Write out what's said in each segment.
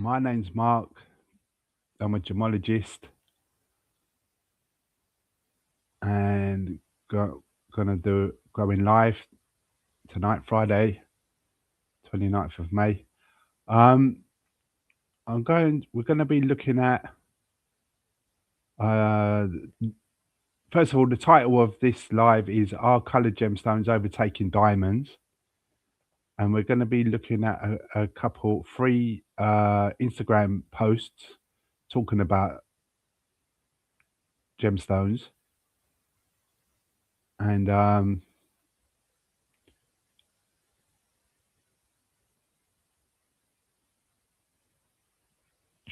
My name's Mark. I'm a gemologist and gonna do going live tonight, Friday, 29th of May. Um, we're gonna be looking at, uh, first of all, the title of this live is Are Coloured Gemstones Overtaking Diamonds? And we're gonna be looking at three Instagram posts talking about gemstones and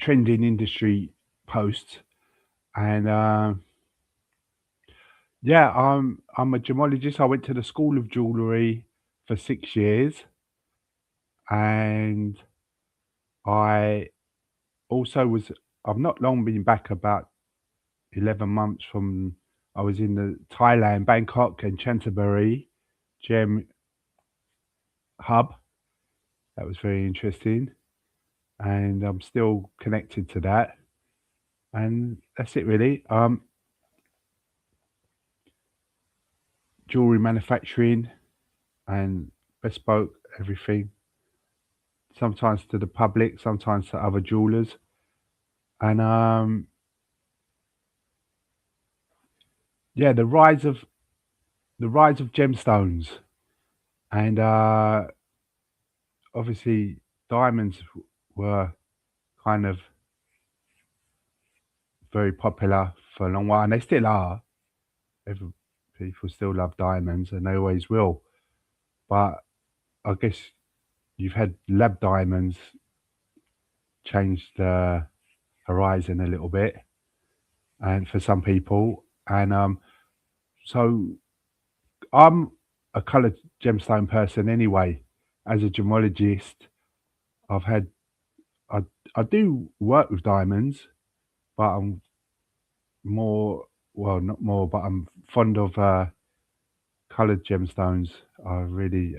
trending industry posts. And yeah, I'm a gemologist. I went to the School of Jewellery for 6 years, and I also was. I've not long been back, about 11 months from. I was in the Thailand, Bangkok, and Canterbury Gem Hub. That was very interesting, and I'm still connected to that. And that's it, really. Jewelry manufacturing and bespoke everything. Sometimes to the public, sometimes to other jewelers. And yeah, the rise of gemstones, and obviously diamonds were kind of very popular for a long while, and they still are. Every, People still love diamonds, and they always will. But I guess you've had lab diamonds change the horizon a little bit, and for some people, and so I'm a coloured gemstone person anyway. As a gemologist, I've had I I do work with diamonds, but I'm more, well, not more, but I'm fond of coloured gemstones. I really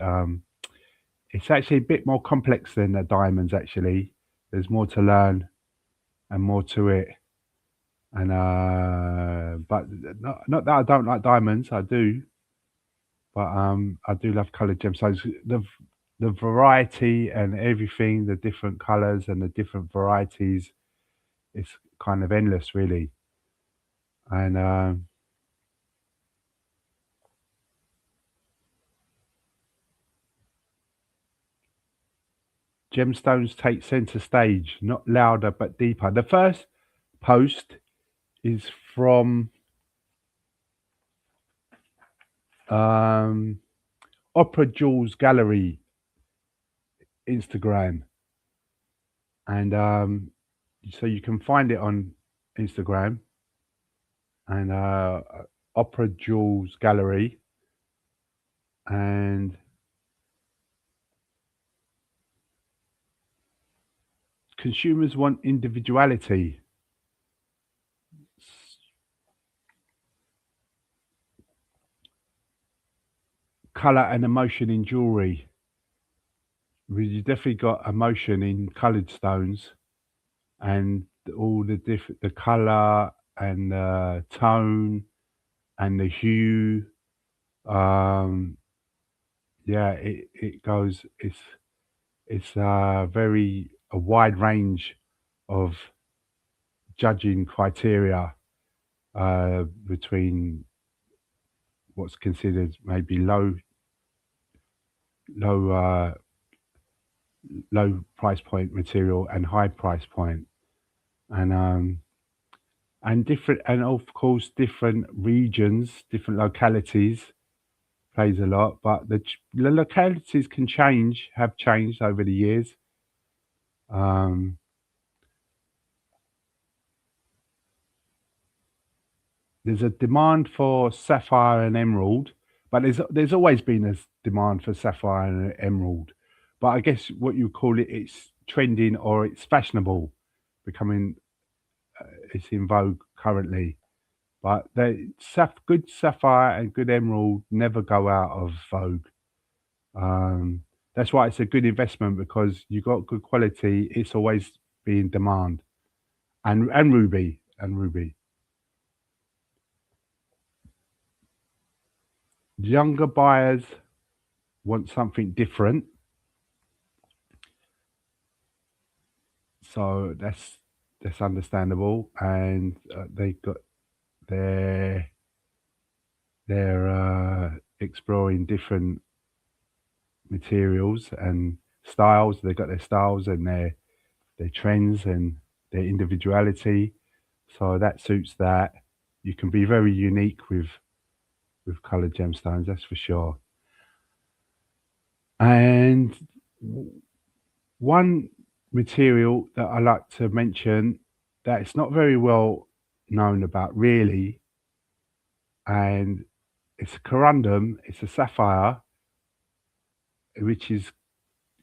it's actually a bit more complex than the diamonds. Actually, there's more to learn and more to it. And but not that I don't like diamonds. I do, but I do love coloured gemstones. The variety and everything, the different colours and the different varieties, it's kind of endless, really. And gemstones take centre stage, not louder but deeper. The first post is from um, Opera Jewels Gallery Instagram, and so you can find it on Instagram, and Opera Jewels Gallery, and consumers want individuality, color, and emotion in jewelry. You definitely got emotion in colored stones, and all the color and the tone and the hue. Um, yeah, it goes. It's very a wide range of judging criteria between what's considered maybe low low price point material and high price point, and different, and of course different regions, different localities plays a lot. But the localities can change, have changed over the years. Um, there's a demand for sapphire and emerald, but there's always been a demand for sapphire and emerald. But I guess what you call it, it's trending or it's fashionable, becoming it's in vogue currently. But good sapphire and good emerald never go out of vogue. Um, that's why it's a good investment, because you got good quality. It's always be in demand, and ruby. Younger buyers want something different, so that's understandable, and they got their they're exploring different materials and styles. They've got their styles and their trends and their individuality. So that suits that. You can be very unique with coloured gemstones, that's for sure. And one material that I like to mention that it's not very well known about really, and it's a corundum, it's a sapphire, which is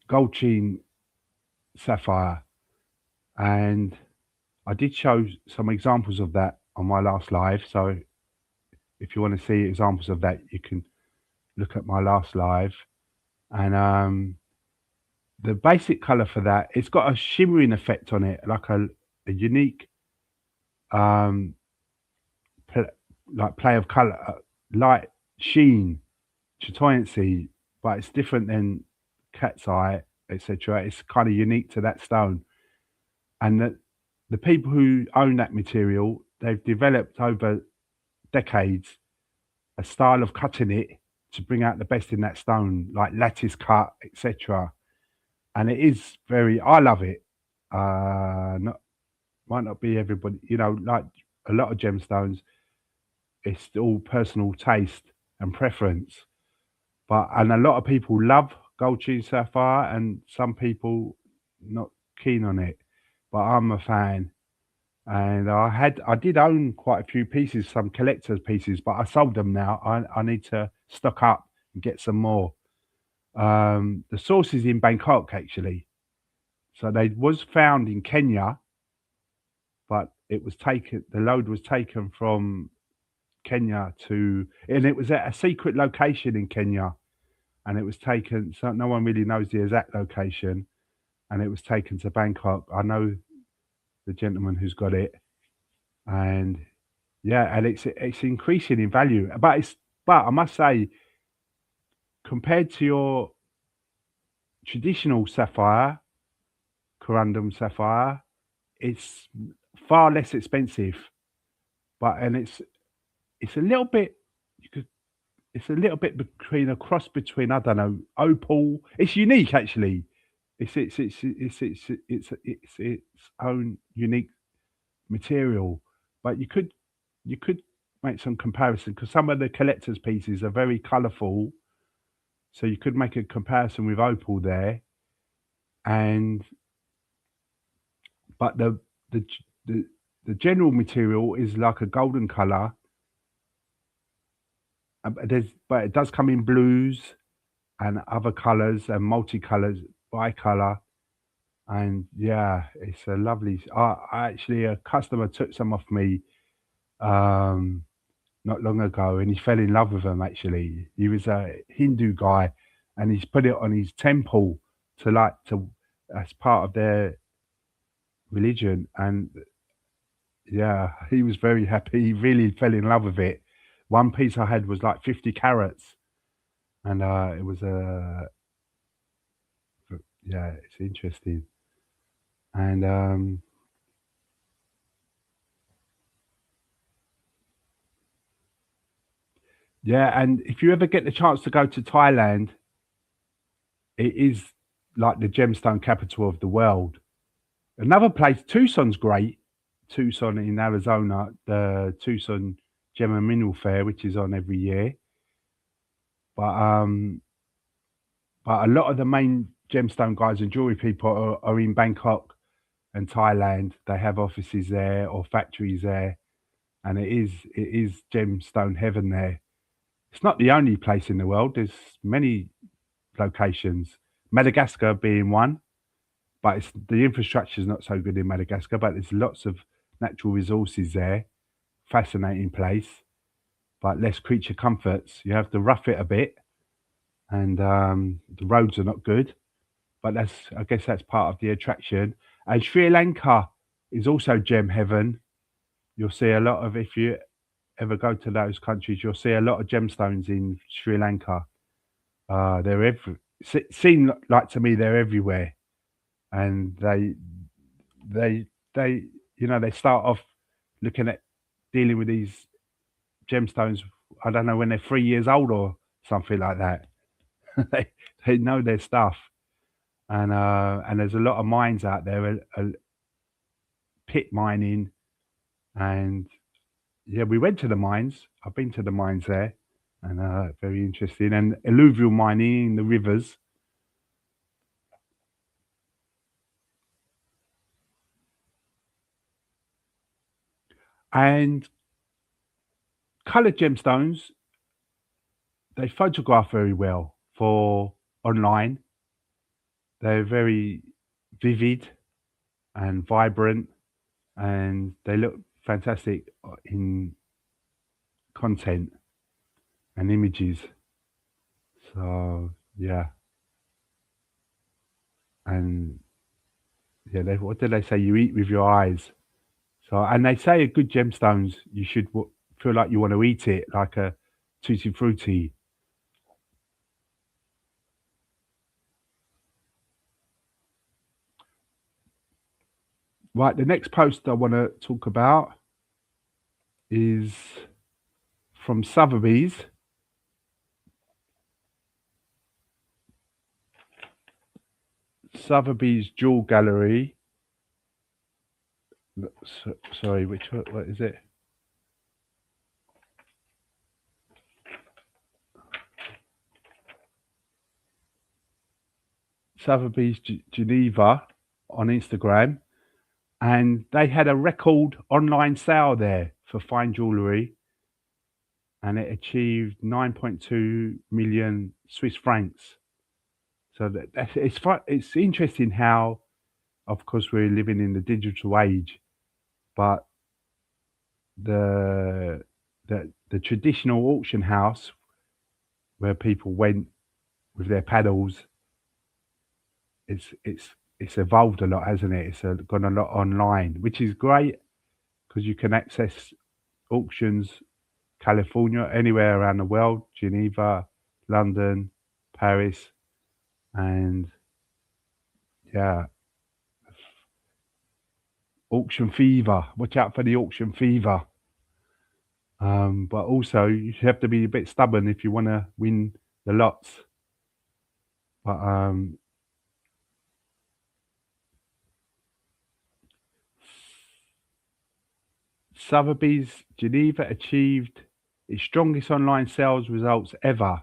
gold chain sapphire. And I did show some examples of that on my last live. So if you want to see examples of that, you can look at my last live. And the basic color for that, it's got a shimmering effect on it, like a unique um, pl- like play of color, light sheen, chatoyancy, but it's different than cat's eye, etc. It's kind of unique to that stone. And the people who own that material, they've developed over decades a style of cutting it to bring out the best in that stone, like lattice cut, etc. And it is very, I love it. Not might not be everybody, like a lot of gemstones, it's all personal taste and preference. But and a lot of people love gold chain sapphire, and some people not keen on it. But I'm a fan. And I did own quite a few pieces, some collector's pieces, but I sold them now. I need to stock up and get some more. The source is in Bangkok actually. So they was found in Kenya, but it was taken the load was taken from Kenya to and it was at a secret location in Kenya, and it was taken, so no one really knows the exact location, and it was taken to Bangkok. I know the gentleman who's got it, and yeah, and it's increasing in value. But I must say, compared to your traditional sapphire, corundum sapphire, it's far less expensive. But and it's a little bit you could it's a little bit between a cross between, I don't know, opal. It's unique actually. It's its own unique material. But you could make some comparison because some of the collector's pieces are very colourful. So you could make a comparison with opal there, and but the the the general material is like a golden color. But it does come in blues and other colors and multicolors, bicolor, and yeah, it's a lovely. I actually a customer took some off me um, not long ago, and he fell in love with them. Actually, he was a Hindu guy, and he's put it on his temple to as part of their religion, and yeah, he was very happy. He really fell in love with it. One piece I had was like 50 carats, and it was a yeah, it's interesting. And yeah, and if you ever get the chance to go to Thailand, it is like the gemstone capital of the world. Another place, Tucson's great. Tucson in Arizona, the Tucson Gem and Mineral Fair, which is on every year. But but a lot of the main gemstone guys and jewelry people are in Bangkok and Thailand. They have offices there or factories there, and it is gemstone heaven there. It's not the only place in the world. There's many locations. Madagascar being one, but the infrastructure is not so good in Madagascar. But there's lots of natural resources there. Fascinating place, but less creature comforts. You have to rough it a bit, and the roads are not good. But I guess that's part of the attraction. And Sri Lanka is also gem heaven. You'll see a lot of if you ever go to those countries, you'll see a lot of gemstones in Sri Lanka. They're seem like to me they're everywhere, and they they they start off looking at dealing with these gemstones. I don't know when they're 3 years old or something like that. they they know their stuff, and there's a lot of mines out there, pit mining, and yeah, we went to the mines. I've been to the mines there, and very interesting. And alluvial mining in the rivers. And coloured gemstones, they photograph very well for online. They're very vivid and vibrant, and they look fantastic in content and images. So yeah, and yeah, what did they say? You eat with your eyes. So, and they say a good gemstones, you should feel like you want to eat it, like a tutti frutti. Right, the next post I want to talk about is from Sotheby's Jewel Gallery. Sorry, which what is it? Sotheby's Geneva on Instagram, and they had a record online sale there for fine jewellery, and it achieved 9.2 million Swiss francs. So it's interesting how, of course, we're living in the digital age, but the the traditional auction house where people went with their paddles, it's evolved a lot, hasn't it? It's gone a lot online, which is great because you can access auctions, California, anywhere around the world, Geneva, London, Paris, and yeah, auction fever. Watch out for the auction fever. But also, you have to be a bit stubborn if you want to win the lots. But Sotheby's Geneva achieved its strongest online sales results ever.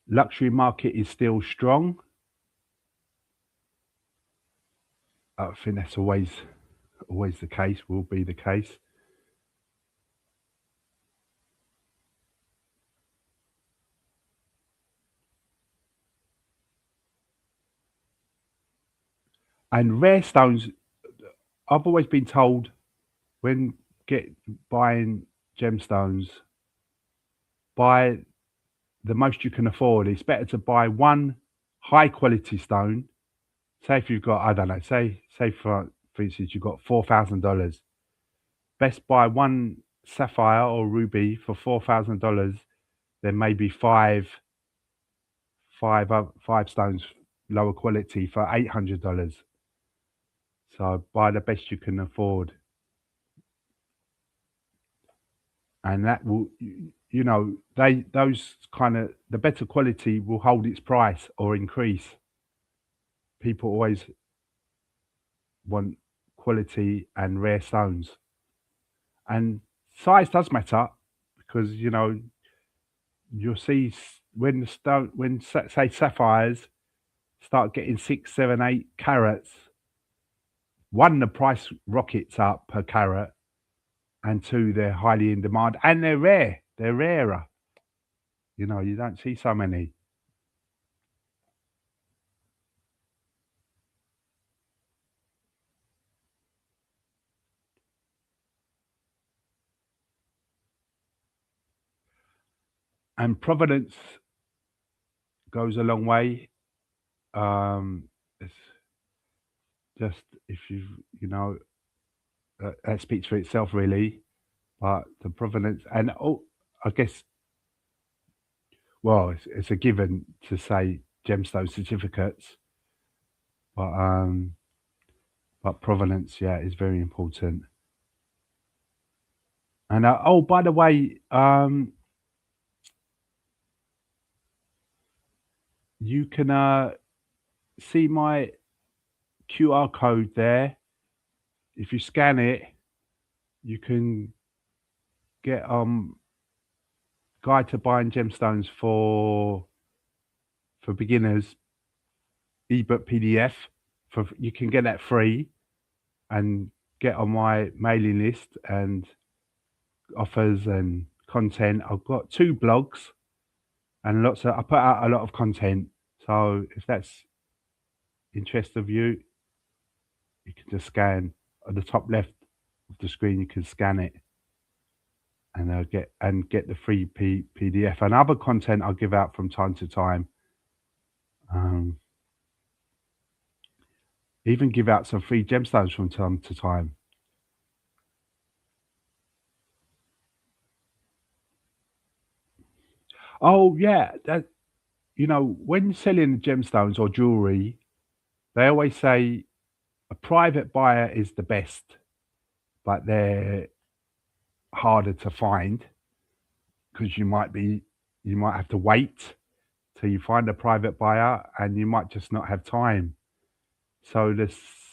Luxury market is still strong. I think that's always the case. Will be the case. And rare stones. I've always been told when get buying gemstones, buy the most you can afford. It's better to buy one high quality stone. Say if you've got, I don't know, say for instance you've got $4,000. Best buy one sapphire or ruby for $4,000, then maybe five stones lower quality for $800. So buy the best you can afford, and that will, they those kind of the better quality will hold its price or increase. People always want quality and rare stones, and size does matter because you'll see when the stone when say sapphires start getting 6, 7, 8 carats. One, the price rockets up per carat, and two, they're highly in demand and they're rare. They're rarer. You don't see so many. And provenance goes a long way. It's just if you know that speaks for itself really. But the provenance and I guess well, it's a given to say gemstone certificates, but provenance, yeah, is very important. And oh, by the way, you can see my QR code there. If you scan it, you can get guide to buying gemstones for beginners ebook PDF. For you can get that free and get on my mailing list and offers and content. I've got 2 blogs and I put out a lot of content. So if that's interest of you, you can just scan at the top left of the screen. You can scan it and get the free PDF and other content I'll give out from time to time. Um, even give out some free gemstones from time to time. Oh yeah, that when selling gemstones or jewelry, they always say a private buyer is the best, but they're harder to find because you might have to wait till you find a private buyer and you might just not have time. So the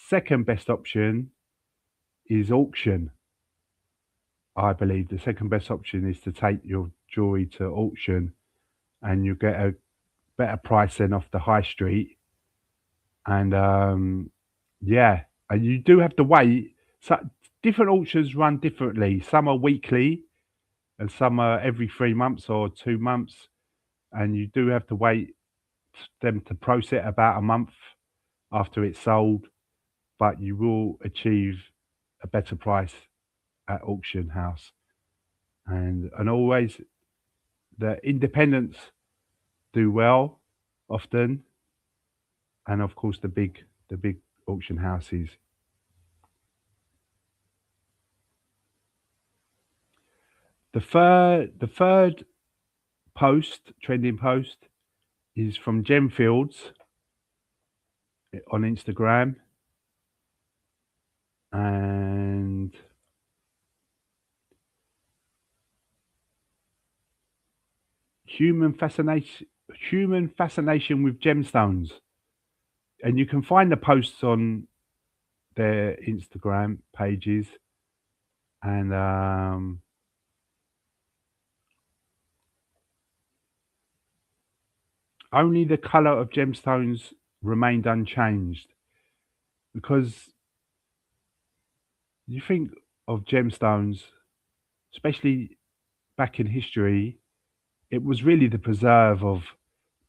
second best option is auction. I believe the second best option is to take your jewelry to auction and you get a better price than off the high street. And yeah, and you do have to wait. So different auctions run differently. Some are weekly and some are every 3 months or 2 months. And you do have to wait them to process it about a month after it's sold, but you will achieve a better price at auction house. And always the independents do well often, and of course the big auction houses. The third trending post is from Gemfields on Instagram, and human fascination human fascination with gemstones. And you can find the posts on their Instagram pages, and only the color of gemstones remained unchanged. Because you think of gemstones, especially back in history, it was really the preserve of,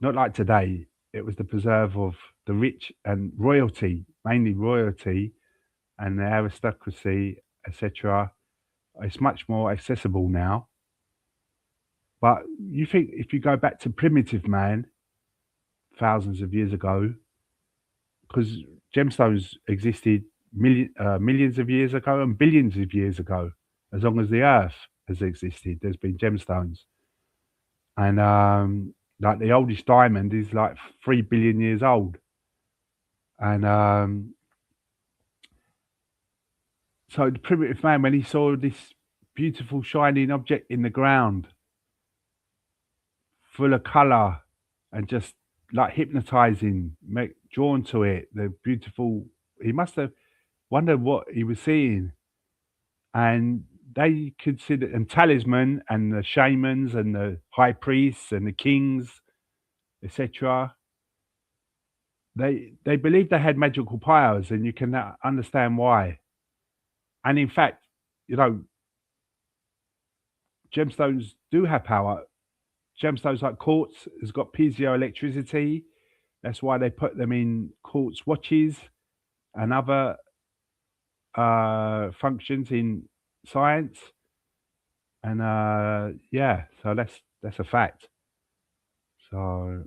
not like today, it was the preserve of the rich and royalty, mainly royalty and the aristocracy, etc. It's much more accessible now. But you think if you go back to primitive man, thousands of years ago, because gemstones existed millions of years ago and billions of years ago, as long as the Earth has existed, there's been gemstones, and like the oldest diamond is like 3 billion years old, and so the primitive man, when he saw this beautiful shining object in the ground, full of color and just like hypnotizing, drawn to it, the beautiful. He must have wondered what he was seeing, and they consider and talisman and the shamans and the high priests and the kings, etc. They believed they had magical powers, and you can understand why. And in fact, you know, gemstones do have power. Gemstones like quartz has got piezoelectricity. That's why they put them in quartz watches and other functions in science. And yeah, so that's a fact. So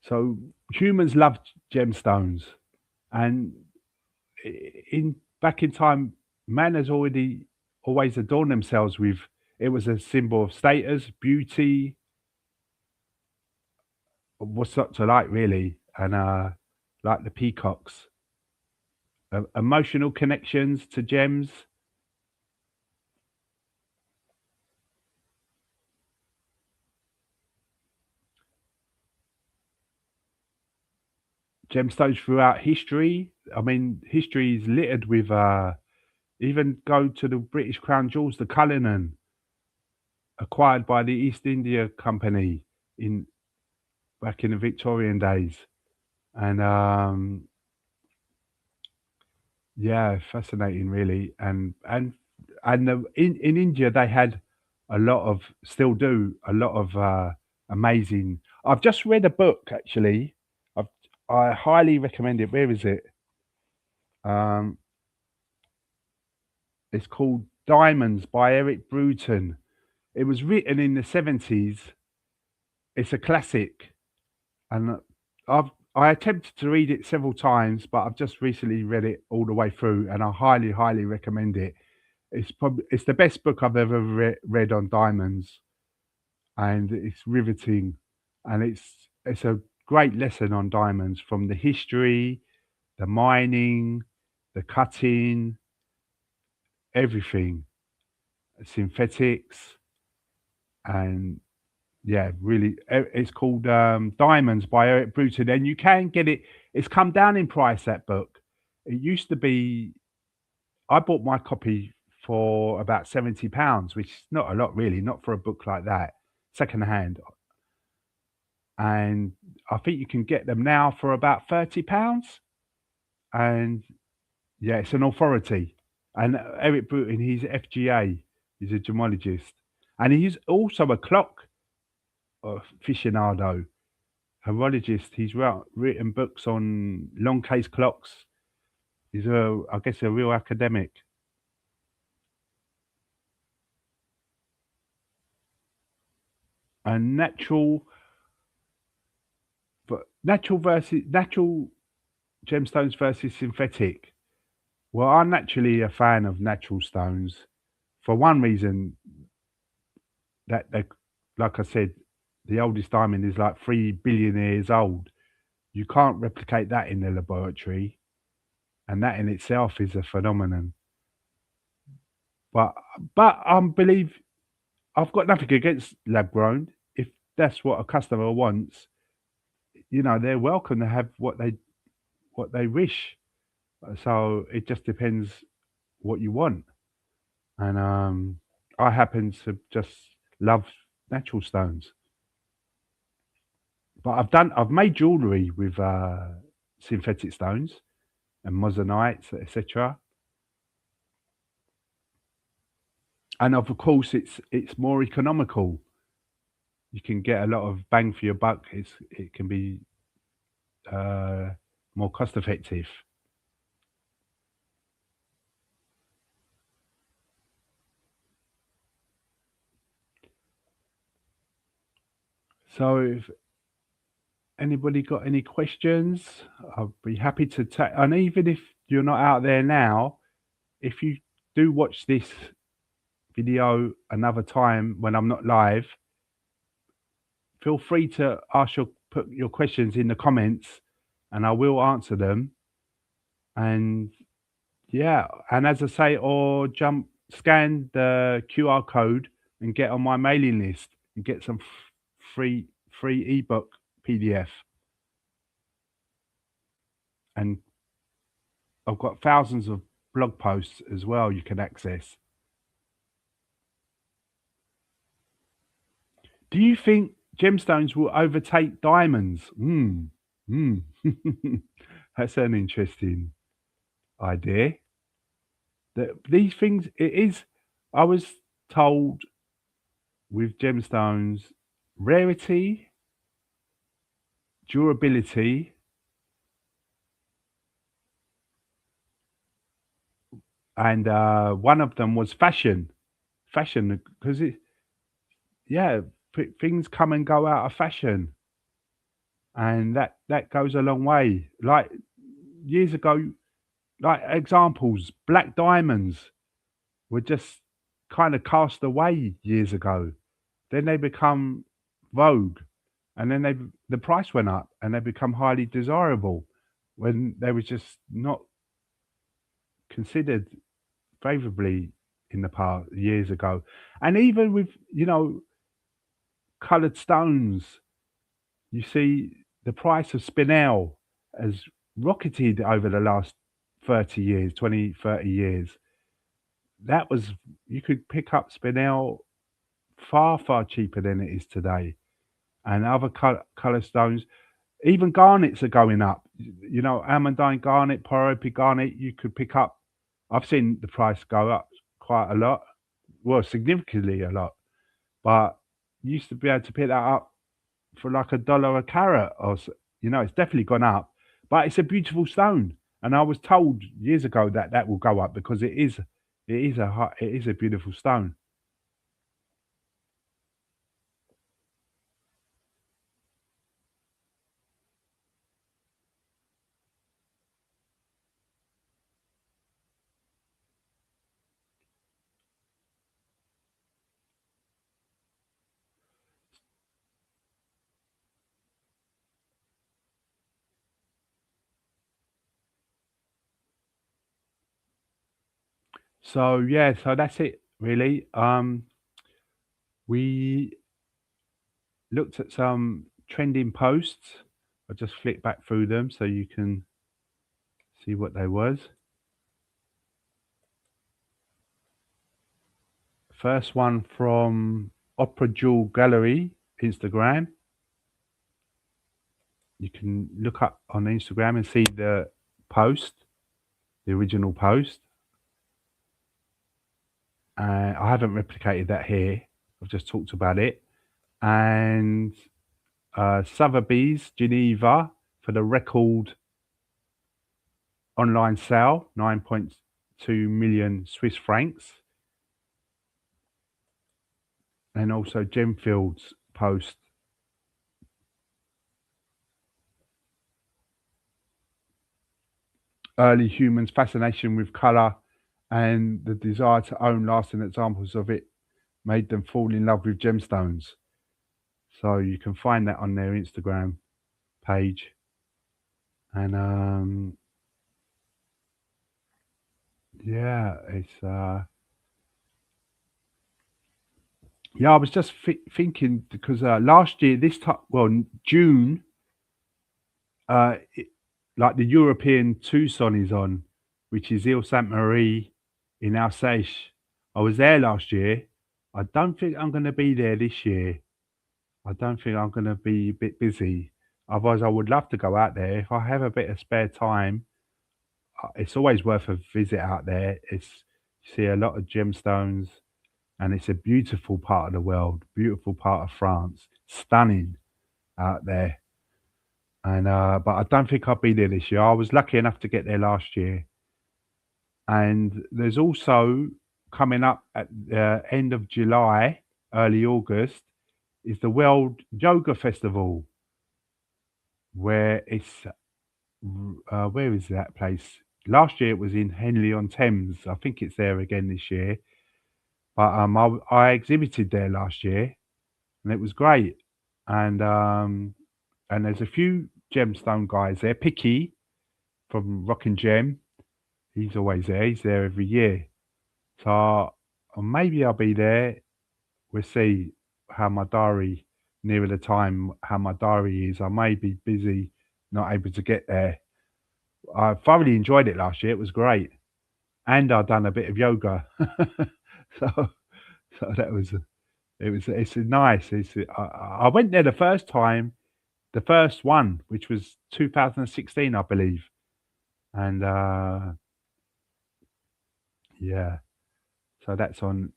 So humans love gemstones, and in back in time, man has already always adorned themselves with. It was a symbol of status, beauty, what's not to like really, and like the peacocks, emotional connections to gems. Gemstones throughout history. I mean, history is littered with. Even go to the British Crown Jewels, the Cullinan, acquired by the East India Company in back in the Victorian days, and yeah, fascinating, really. In India they had a lot of, still do a lot of amazing. I've just read a book actually. I've, I highly recommend it. Where is it? Um, it's called Diamonds by Eric Bruton. It was written in the 70s. It's a classic, and I attempted to read it several times, but I've just recently read it all the way through, and I highly, highly recommend it. It's the best book I've ever read on diamonds, and it's riveting, and it's a great lesson on diamonds, from the history, the mining, the cutting, everything, synthetics, and yeah, really, it's called Diamonds by Eric Bruton, and you can get it. It's come down in price, that book. It used to be. I bought my copy for about £70, which is not a lot, really, not for a book like that, secondhand. And I think you can get them now for about £30. And yeah, it's an authority. And Eric Bruton, he's FGA, he's a gemologist, and he's also a clock aficionado, horologist. He's written books on long case clocks. He's I guess, a real academic. And natural gemstones versus synthetic. Well, I'm naturally a fan of natural stones for one reason, that they, like I said, the oldest diamond is like 3 billion years old. You can't replicate that in the laboratory, and that in itself is a phenomenon. But I believe I've got nothing against lab grown. If that's what a customer wants, they're welcome to have what they wish. So it just depends what you want. And I happen to just love natural stones. But I've made jewellery with synthetic stones and mosanites, etc. And of course, it's more economical. You can get a lot of bang for your buck. It can be uh, more cost effective. So if anybody got any questions, I'll be happy to take. And even if you're not out there now, if you do watch this video another time when I'm not live, feel free to put your questions in the comments, and I will answer them. And yeah, and as I say, or scan the QR code and get on my mailing list and get some free ebook PDF. And I've got thousands of blog posts as well you can access. Do you think gemstones will overtake diamonds? Hmm. That's an interesting idea. That these things, it is. I was told with gemstones, rarity, durability, and one of them was fashion. Fashion, because yeah, things come and go out of fashion. and that goes a long way. Like years ago, like examples, black diamonds were just kind of cast away years ago. Then they become vogue, and then the price went up, and they become highly desirable when they was just not considered favorably in the past years ago. And even with coloured stones, you see the price of spinel has rocketed over the last 30 years, 20, 30 years. That was You could pick up spinel far, far cheaper than it is today. And other colour stones, even garnets are going up. Almandine garnet, pyrope garnet, you could pick up. I've seen the price go up quite a lot, well, significantly a lot. But you used to be able to pick that up for like $1 a carat, it's definitely gone up. But it's a beautiful stone, and I was told years ago that that will go up because it is a beautiful stone. So yeah, so that's it really. We looked at some trending posts. I'll just flick back through them so you can see what they was. First one from Opera Jewel Gallery Instagram. You can look up on Instagram and see the post, the original post. I haven't replicated that here. I've just talked about it. And Sotheby's Geneva for the record online sale, 9.2 million Swiss francs. And also Gemfield's post. Early humans' fascination with colour and the desire to own lasting examples of it made them fall in love with gemstones. So you can find that on their Instagram page. And yeah, I was just thinking because last year this time, well, June, it, like the European Tucson is on, which is Ile Sainte Marie in Alsace. I was there last year. I don't think I'm going to be there this year. I don't think I'm going to be a bit busy. Otherwise, I would love to go out there. If I have a bit of spare time, it's always worth a visit out there. You see a lot of gemstones, and it's a beautiful part of the world, beautiful part of France, stunning out there. And but I don't think I'll be there this year. I was lucky enough to get there last year, and there's also coming up at the end of July, early August, is the World Yoga Festival, where it's where is that place? Last year it was in Henley on Thames. I think it's there again this year. But I exhibited there last year, and it was great. And there's a few gemstone guys there. Picky from Rock and Gem, he's always there. He's there every year. So maybe I'll be there. We'll see how my diary nearer the time how my diary is. I may be busy, not able to get there. I thoroughly enjoyed it last year. It was great, and I've done a bit of yoga. so that was it's nice. I went there the first time, the first one, which was 2016, I believe, and yeah, so that's on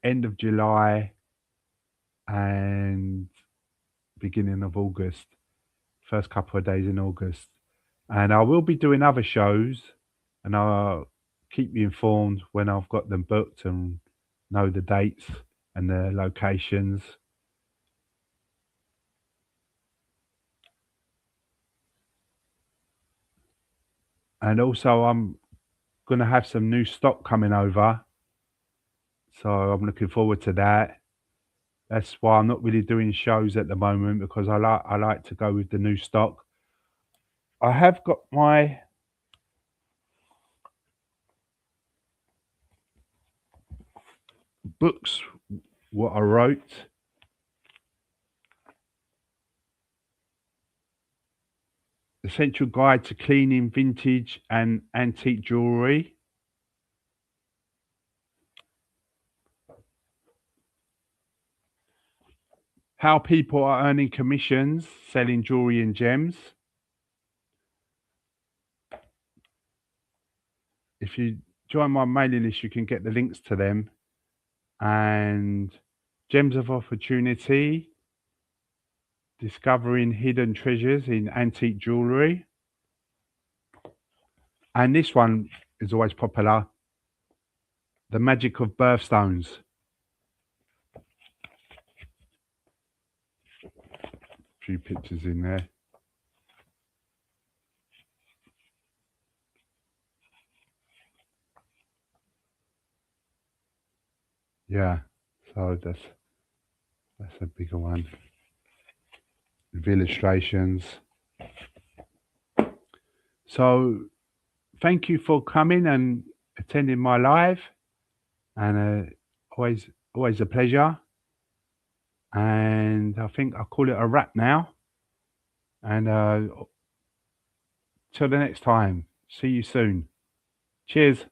end of July and beginning of August, first couple of days in August, and I will be doing other shows, and I'll keep you informed when I've got them booked and know the dates and the locations. And also, I'm going to have some new stock coming over. So I'm looking forward to that. That's why I'm not really doing shows at the moment because I like to go with the new stock. I have got my books, what I wrote. Essential Guide to Cleaning Vintage and Antique Jewellery. How people are earning commissions selling jewellery and gems. If you join my mailing list, you can get the links to them. And Gems of Opportunity, discovering hidden treasures in antique jewellery. And this one is always popular, the magic of birthstones. A few pictures in there. Yeah, so that's a bigger one. With illustrations. So thank you for coming and attending my live, and always a pleasure. And I think I'll call it a wrap now. And till the next time, see you soon. Cheers.